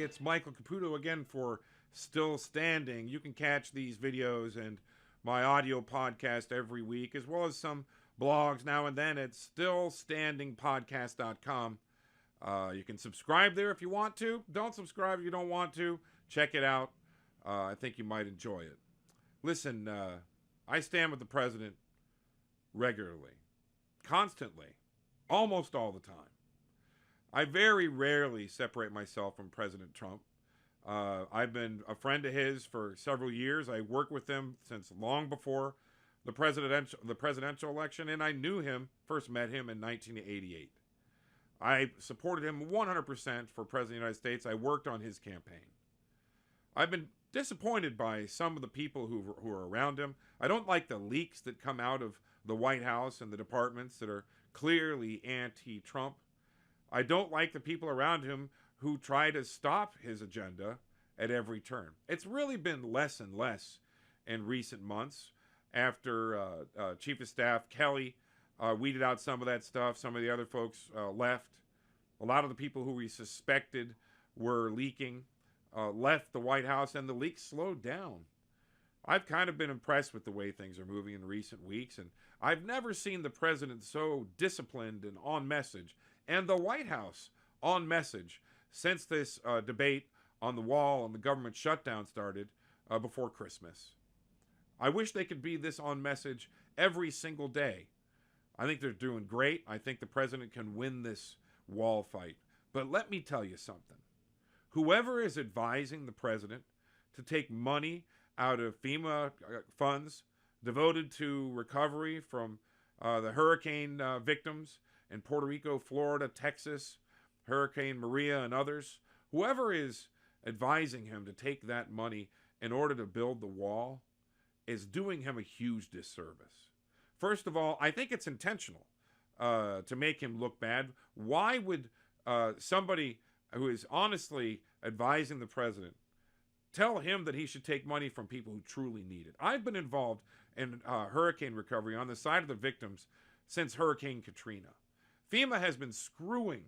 it's Michael Caputo again for Still Standing. You can catch these videos and my audio podcast every week, as well as some blogs now and then at stillstandingpodcast.com. You can subscribe there if you want to. Don't subscribe if you don't want to. Check it out. I think you might enjoy it. Listen, I stand with the president regularly, constantly, almost all the time. I very rarely separate myself from President Trump. I've been a friend of his for several years. I worked with him since long before the presidential election, and I knew him, first met him in 1988. I supported him 100% for President of the United States. I worked on his campaign. I've been disappointed by some of the people who are around him. I don't like the leaks that come out of the White House and the departments that are clearly anti-Trump. I don't like the people around him who try to stop his agenda at every turn. It's really been less and less in recent months after Chief of Staff Kelly weeded out some of that stuff. Some of the other folks left. A lot of the people who we suspected were leaking left the White House, and the leaks slowed down. I've kind of been impressed with the way things are moving in recent weeks, and I've never seen the president so disciplined and on message, and the White House on message since this debate on the wall and the government shutdown started before Christmas. I wish they could be this on message every single day. I think they're doing great. I think the president can win this wall fight. But let me tell you something. Whoever is advising the president to take money out of FEMA funds devoted to recovery from the hurricane victims in Puerto Rico, Florida, Texas, Hurricane Maria, and others, whoever is advising him to take that money in order to build the wall is doing him a huge disservice. First of all, I think it's intentional to make him look bad. Why would somebody who is honestly advising the president tell him that he should take money from people who truly need it? I've been involved in hurricane recovery on the side of the victims since Hurricane Katrina. FEMA has been screwing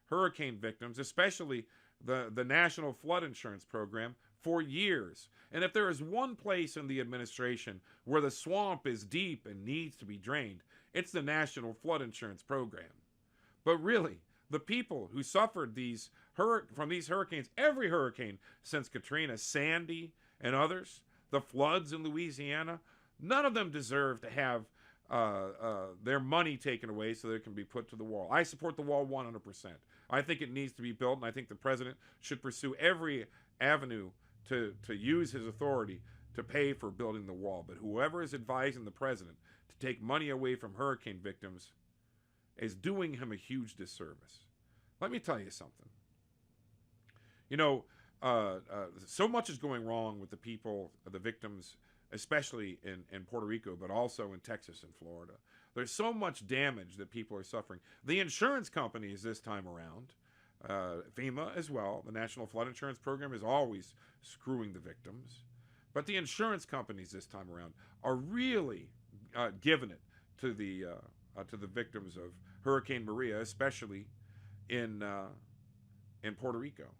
hurricane victims, especially the National Flood Insurance Program, for years. And if there is one place in the administration where the swamp is deep and needs to be drained, it's the National Flood Insurance Program. But really, the people who suffered from these hurricanes, every hurricane since Katrina, Sandy, and others, the floods in Louisiana, none of them deserve to have their money taken away so that it can be put to the wall. I support the wall 100%. I think it needs to be built, and I think the president should pursue every avenue to use his authority to pay for building the wall. But whoever is advising the president to take money away from hurricane victims is doing him a huge disservice. Let me tell you something. You know, so much is going wrong with the people, the victims, especially in Puerto Rico, but also in Texas and Florida. There's so much damage that people are suffering. The insurance companies this time around, FEMA as well, the National Flood Insurance Program is always screwing the victims. But the insurance companies this time around are really giving it to the victims of Hurricane Maria, especially in Puerto Rico.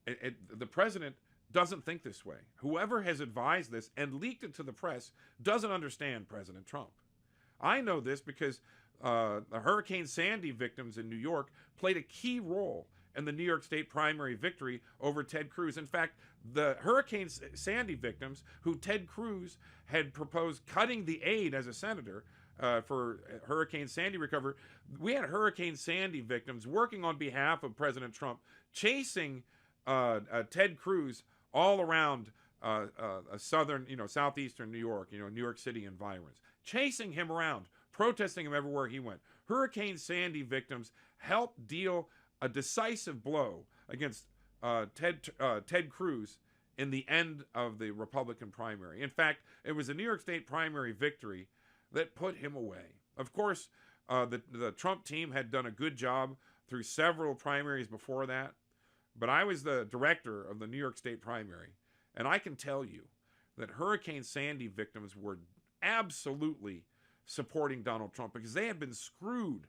The president doesn't think this way. Whoever has advised this and leaked it to the press doesn't understand President Trump. I know this because the Hurricane Sandy victims in New York played a key role in the New York State primary victory over Ted Cruz. In fact, the Hurricane Sandy victims, who Ted Cruz had proposed cutting the aid as a senator for Hurricane Sandy recovery, we had Hurricane Sandy victims working on behalf of President Trump, chasing Ted Cruz all around southern, southeastern New York, New York City environs, chasing him around, protesting him everywhere he went. Hurricane Sandy victims helped deal a decisive blow against Ted Cruz in the end of the Republican primary. In fact, it was the New York State primary victory that put him away. Of course, the Trump team had done a good job through several primaries before that, but I was the director of the New York State primary, and I can tell you that Hurricane Sandy victims were absolutely supporting Donald Trump because they had been screwed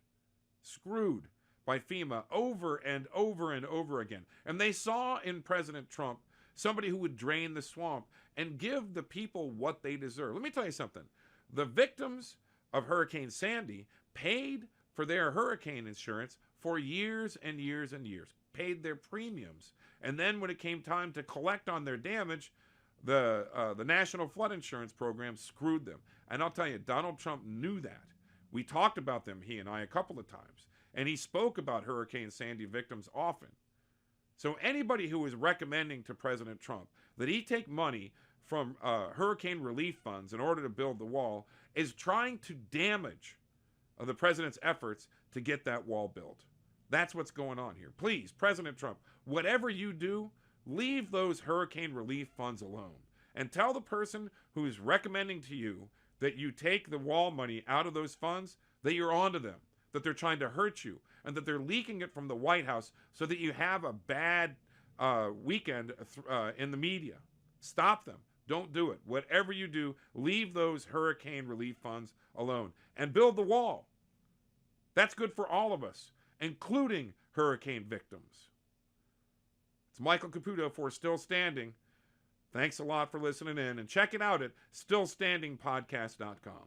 by FEMA over and over and over again. And they saw in President Trump somebody who would drain the swamp and give the people what they deserve. Let me tell you something. The victims of Hurricane Sandy paid for their hurricane insurance for years and years and years, paid their premiums. And then when it came time to collect on their damage, the National Flood Insurance Program screwed them. And I'll tell you, Donald Trump knew that. We talked about them, he and I, a couple of times. And he spoke about Hurricane Sandy victims often. So anybody who is recommending to President Trump that he take money from hurricane relief funds in order to build the wall is trying to damage the president's efforts to get that wall built. That's what's going on here. Please, President Trump, whatever you do, leave those hurricane relief funds alone. And tell the person who is recommending to you that you take the wall money out of those funds that you're onto them, that they're trying to hurt you, and that they're leaking it from the White House so that you have a bad weekend in the media. Stop them. Don't do it. Whatever you do, leave those hurricane relief funds alone and build the wall. That's good for all of us, including hurricane victims. It's Michael Caputo for Still Standing. Thanks a lot for listening in, and check it out at stillstandingpodcast.com.